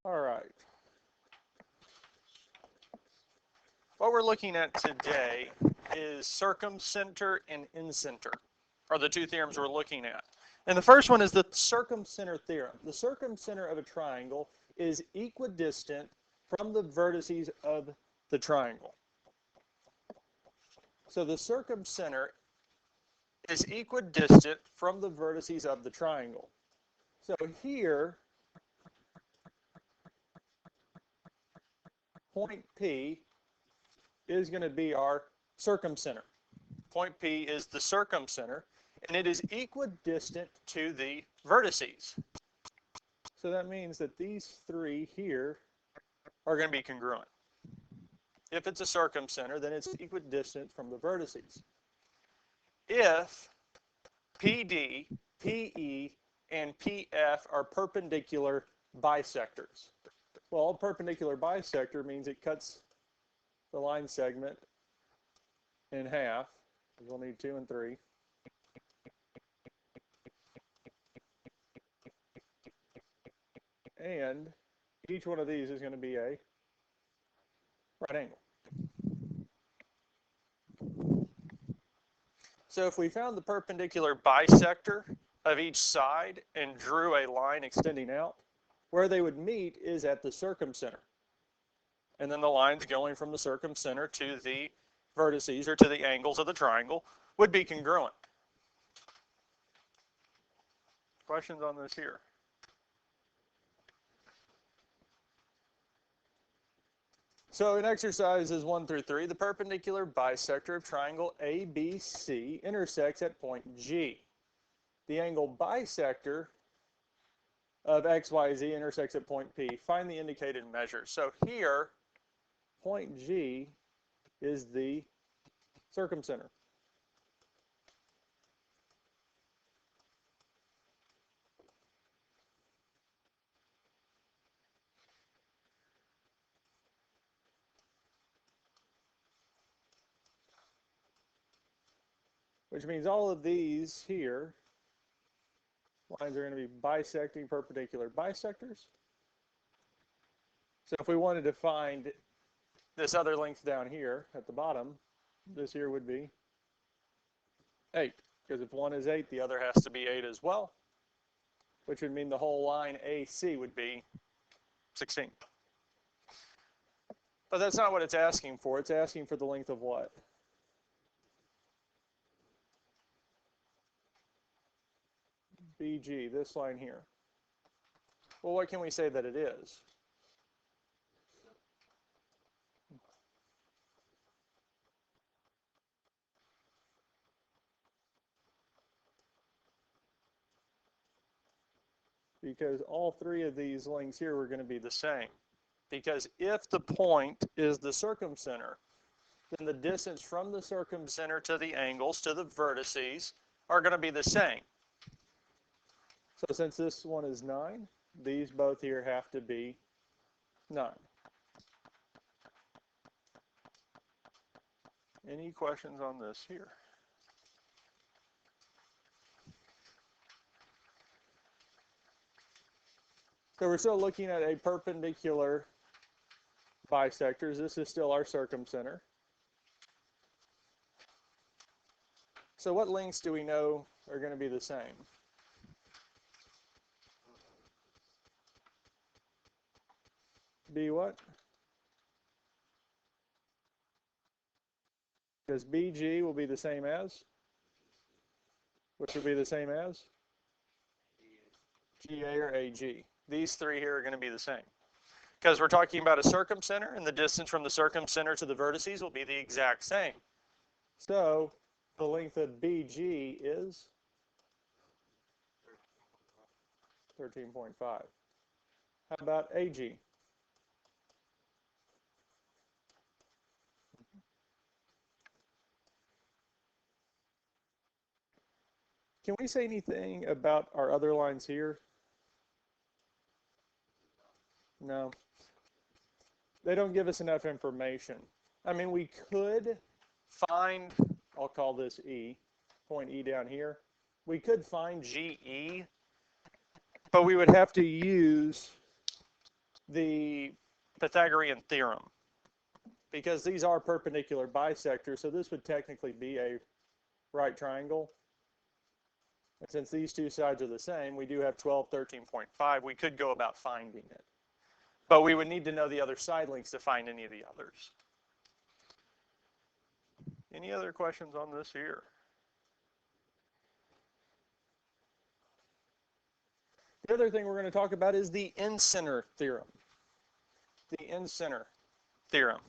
All right. What we're looking at today is circumcenter and incenter, are the two theorems we're looking at. And the first one is the circumcenter theorem. The circumcenter of a triangle is equidistant from the vertices of the triangle. So the circumcenter is equidistant from the vertices of the triangle. So here, point P is going to be our circumcenter. Point P is the circumcenter, and it is equidistant to the vertices. So that means that these three here are going to be congruent. If it's a circumcenter, then it's equidistant from the vertices. If PD, PE, and PF are perpendicular bisectors. Well, a perpendicular bisector means it cuts the line segment in half. We'll need 2 and 3. And each one of these is going to be a right angle. So if we found the perpendicular bisector of each side and drew a line extending out, where they would meet is at the circumcenter. And then the lines going from the circumcenter to the vertices, or to the angles of the triangle, would be congruent. Questions on this here? So in exercises 1 through 3, the perpendicular bisector of triangle ABC intersects at point G. The angle bisector of XYZ intersects at point P. Find the indicated measures. So here, point G is the circumcenter. Which means all of these here, lines are going to be bisecting perpendicular bisectors. So if we wanted to find this other length down here at the bottom, this here would be 8. Because if one is 8, the other has to be 8 as well, which would mean the whole line AC would be 16. But that's not what it's asking for. It's asking for the length of what? BG, this line here. Well, what can we say that it is? Because all three of these lengths here were going to be the same. Because if the point is the circumcenter, then the distance from the circumcenter to the angles, to the vertices, are going to be the same. So since this one is 9, these both here have to be 9. Any questions on this here? So we're still looking at a perpendicular bisectors. This is still our circumcenter. So what lengths do we know are going to be the same? B what? Because BG will be the same as? Which will be the same as? GA or AG. These three here are going to be the same. Because we're talking about a circumcenter, and the distance from the circumcenter to the vertices will be the exact same. So the length of BG is 13.5. How about AG? Can we say anything about our other lines here? No. They don't give us enough information. I mean, we could find, I'll call this E, point E down here. We could find GE, but we would have to use the Pythagorean theorem, because these are perpendicular bisectors, so this would technically be a right triangle. And since these two sides are the same, we do have 12, 13.5. We could go about finding it. But we would need to know the other side lengths to find any of the others. Any other questions on this here? The other thing we're going to talk about is the in-center theorem. The in-center theorem.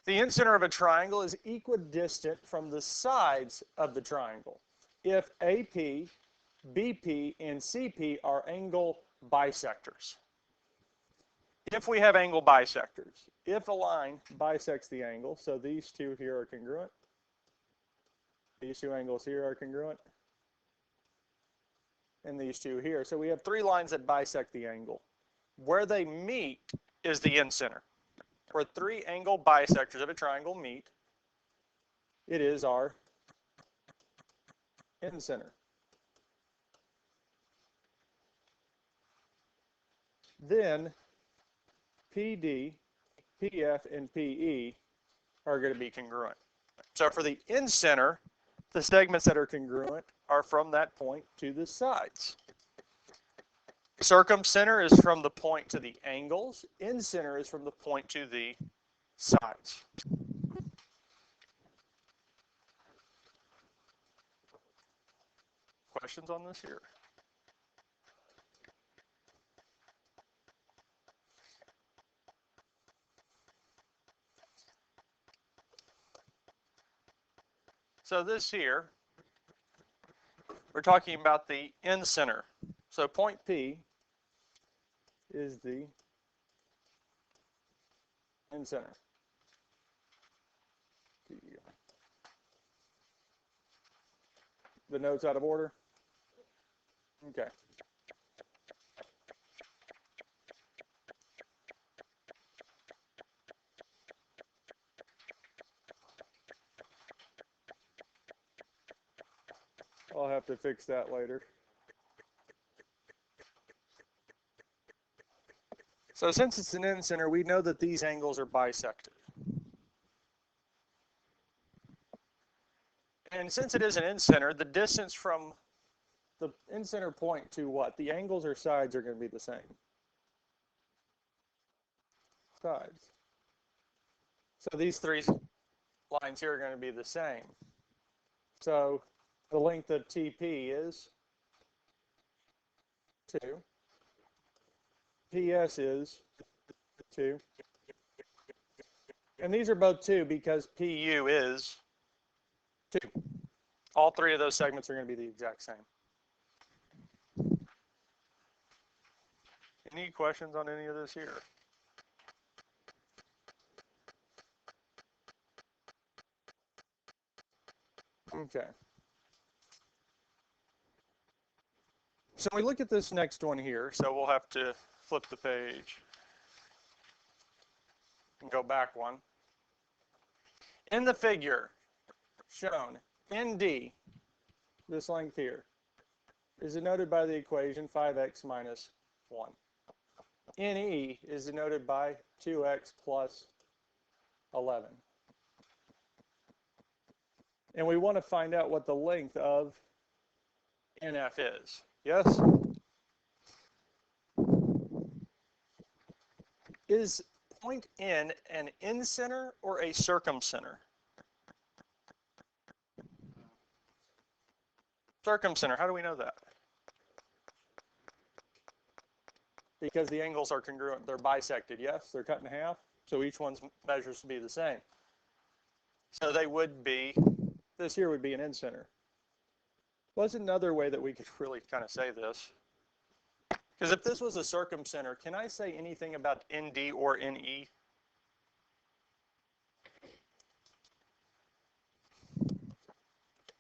The in-center of a triangle is equidistant from the sides of the triangle if AP, BP, and CP are angle bisectors. If we have angle bisectors, if a line bisects the angle, so these two here are congruent, these two angles here are congruent, and these two here. So we have three lines that bisect the angle. Where they meet is the in-center. Where three angle bisectors of a triangle meet, it is our in-center. Then PD, PF, and PE are going to be congruent. So for the in-center, the segments that are congruent are from that point to the sides. Circumcenter is from the point to the angles. In-center is from the point to the sides. Questions on this here? So this here, we're talking about the in-center. So point P is the in-center. The notes out of order? Okay. I'll have to fix that later. So since it's an in-center, we know that these angles are bisected. And since it is an in-center, the distance from the in-center point to what? The angles or sides are going to be the same. Sides. So these three lines here are going to be the same. So the length of TP is 2. PS is 2. And these are both 2 because PU is 2. All three of those segments are going to be the exact same. Any questions on any of this here? Okay. So we look at this next one here, so we'll have to flip the page and go back one. In the figure shown, ND, this length here, is denoted by the equation 5x minus 1. NE is denoted by 2x plus 11. And we want to find out what the length of NF is. Yes? Is point N an in-center or a circumcenter? Circumcenter, how do we know that? Because the angles are congruent, they're bisected, yes? They're cut in half, so each one's measures to be the same. So they would be, this here would be an in-center. What's another way that we could really kind of say this? Because if this was a circumcenter, can I say anything about ND or NE?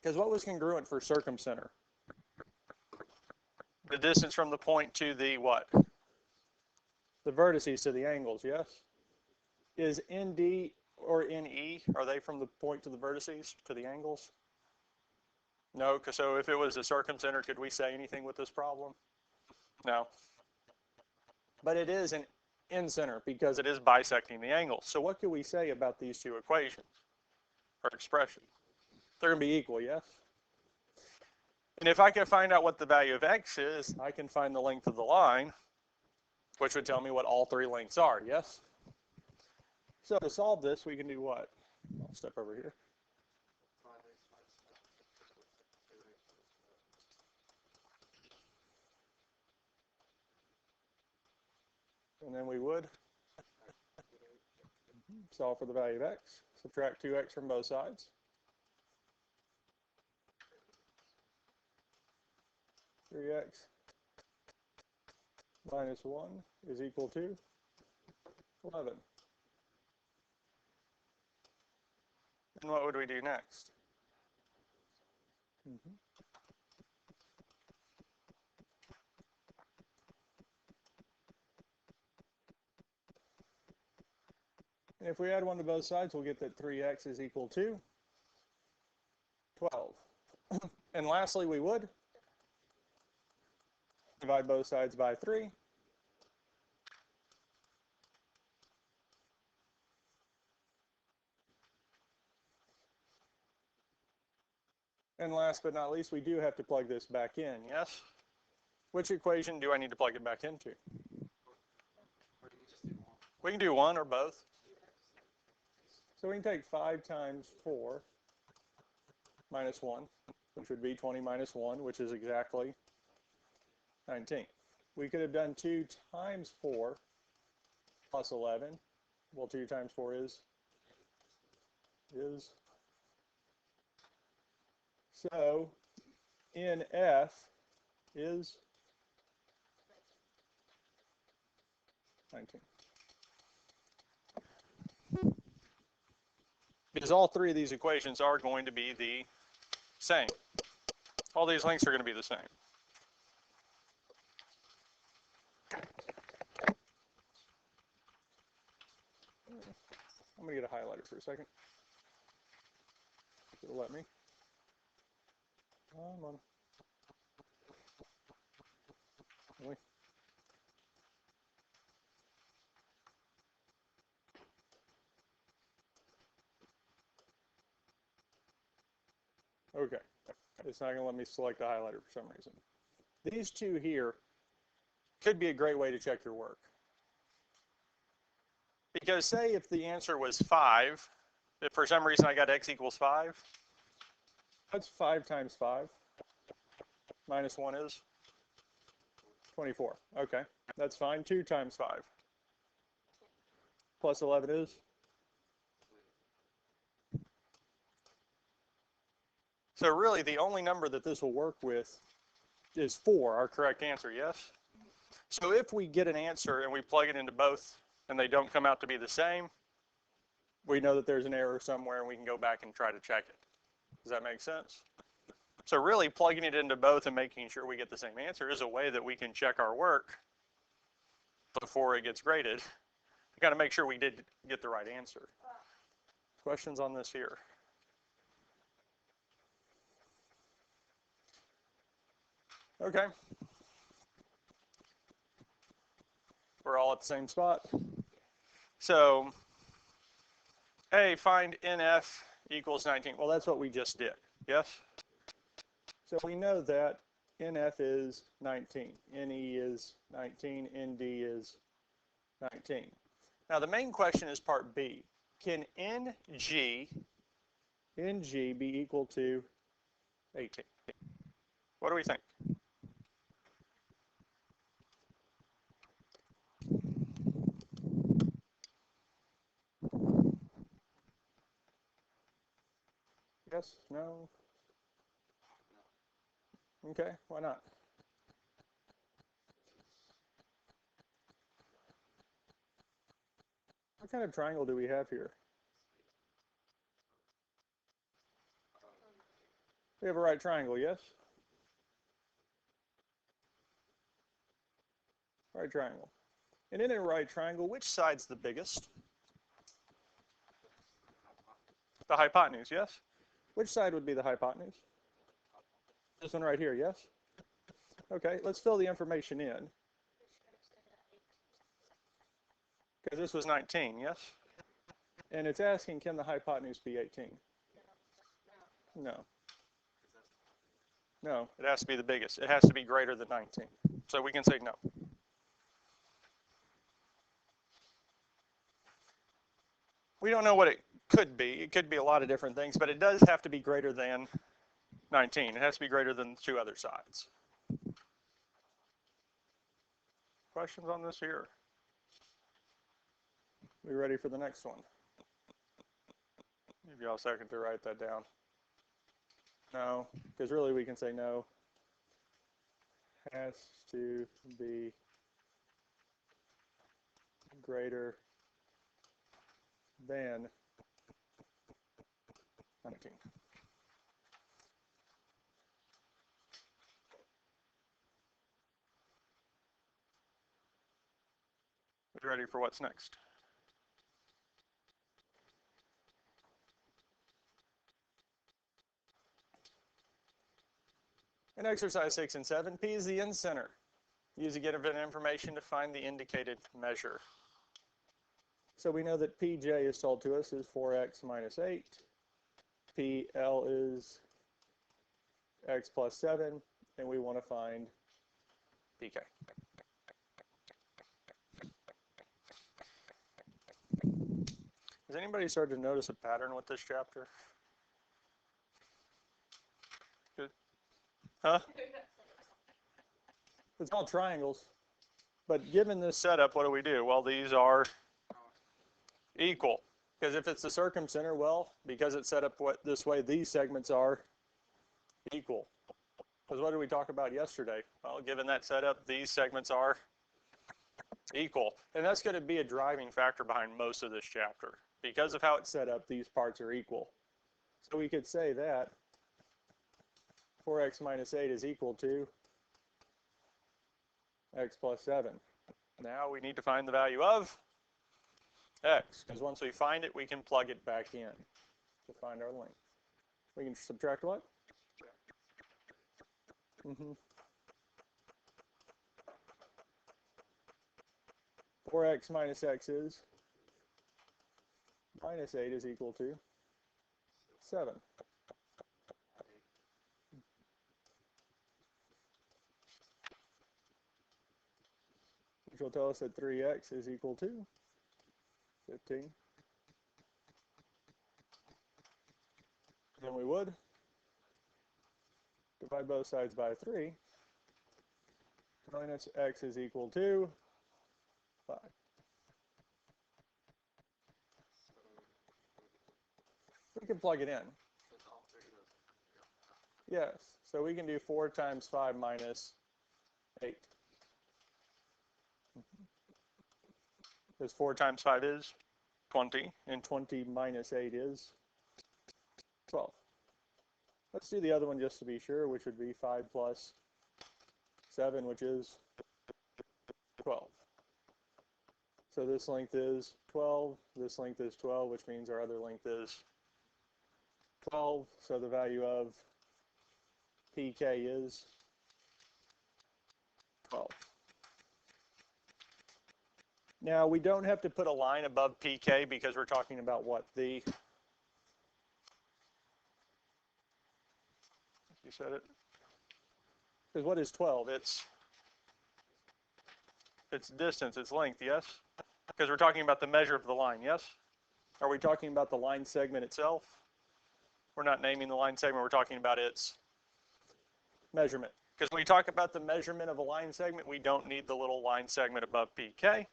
Because what was congruent for circumcenter? The distance from the point to the what? The vertices to the angles, yes? Is ND or NE, are they from the point to the vertices to the angles? No, so if it was a circumcenter, could we say anything with this problem? No. But it is an in-center because it is bisecting the angle. So what can we say about these two equations or expressions? They're going to be equal, yes? And if I can find out what the value of x is, I can find the length of the line, which would tell me what all three lengths are, yes? So to solve this, we can do what? I'll step over here. And then we would solve for the value of x, subtract 2x from both sides. Three x minus 1 is equal to 11. And what would we do next? And if we add 1 to both sides, we'll get that 3x is equal to 12. And lastly, we would divide both sides by 3. And last but not least, we do have to plug this back in, yes? Which equation do I need to plug it back into? We can do one or both. So we can take 5 times 4 minus 1, which would be 20 minus 1, which is exactly 19. We could have done 2 times 4 plus 11. Well, 2 times 4 is. So NF is 19. Because all three of these equations are going to be the same. All these lengths are going to be the same. I'm going to get a highlighter for a second. It'll let me. Come on. Really? Okay. It's not going to let me select a highlighter for some reason. These two here could be a great way to check your work. Because say if the answer was 5, if for some reason I got x equals 5, what's 5 times 5? Minus 1 is 24. Okay, that's fine. 2 times 5 plus 11 is? So really the only number that this will work with is 4, our correct answer, yes? So if we get an answer and we plug it into both and they don't come out to be the same, we know that there's an error somewhere and we can go back and try to check it. Does that make sense? So really plugging it into both and making sure we get the same answer is a way that we can check our work before it gets graded. We got to make sure we did get the right answer. Questions on this here? Okay. We're all at the same spot. So, A, find NF equals 19. Well, that's what we just did, yes? So we know that NF is 19, NE is 19, ND is 19. Now the main question is part B. Can NG be equal to 18? What do we think? Yes? No? Okay, why not? What kind of triangle do we have here? We have a right triangle, yes? Right triangle. And in a right triangle, which side's the biggest? The hypotenuse, yes? Which side would be the hypotenuse? This one right here, yes? Okay, let's fill the information in. Because this was 19, yes? And it's asking, can the hypotenuse be 18? No. No, it has to be the biggest. It has to be greater than 19. So we can say no. We don't know what it could be. It could be a lot of different things, but it does have to be greater than 19. It has to be greater than the two other sides. Questions on this here? We ready for the next one? Give y'all a second to write that down. No, because really we can say no. Has to be greater than 19. We're ready for what's next. In exercise 6 and 7, P is the in-center. Use a given information to find the indicated measure. So we know that Pj is told to us is 4x minus 8. PL is x plus 7, and we want to find pk. Has anybody started to notice a pattern with this chapter? Good. Huh? It's all triangles. But given this setup, what do? Well, these are equal. Because if it's the circumcenter, well, because it's set up this way, these segments are equal. Because what did we talk about yesterday? Well, given that setup, these segments are equal. And that's going to be a driving factor behind most of this chapter. Because of how it's set up, these parts are equal. So we could say that 4x minus 8 is equal to x plus 7. Now we need to find the value of x, because once we find it, we can plug it back in to find our length. We can subtract what? 4x minus x is minus 8 is equal to 7. Which will tell us that 3x is equal to 15. Then we would divide both sides by 3. Minus x is equal to 5. We can plug it in. Yes, so we can do 4 times 5 minus 8. Because 4 times 5 is 20, and 20 minus 8 is 12. Let's do the other one just to be sure, which would be 5 plus 7, which is 12. So this length is 12, this length is 12, which means our other length is 12. So the value of pk is 12. Now we don't have to put a line above pk because we're talking about what? You said it? Because what is 12? It's distance, it's length, yes? Because we're talking about the measure of the line, yes? Are we talking about the line segment itself? We're not naming the line segment, we're talking about its measurement. Because when we talk about the measurement of a line segment, we don't need the little line segment above pk.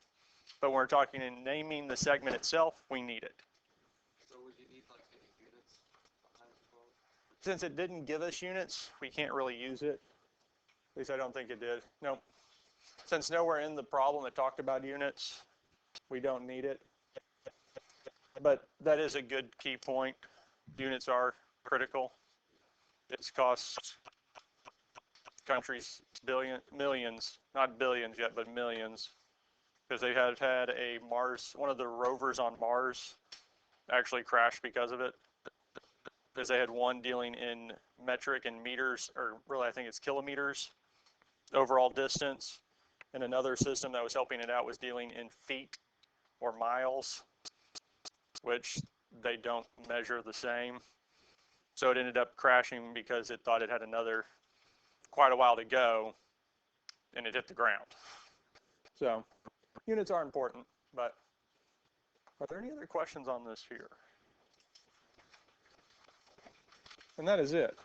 But when we're talking in naming the segment itself, we need it. So would you need like any units behind 12? Since it didn't give us units, we can't really use it. At least I don't think it did. No. Since nowhere in the problem it talked about units, we don't need it. But that is a good key point. Units are critical. It's cost countries millions, not billions yet, but millions. Because they had a one of the rovers on Mars actually crashed because of it. Because they had one dealing in metric and meters, or really I think it's kilometers, overall distance, and another system that was helping it out was dealing in feet or miles, which they don't measure the same. So it ended up crashing because it thought it had quite a while to go, and it hit the ground. So units are important, but are there any other questions on this here? And that is it.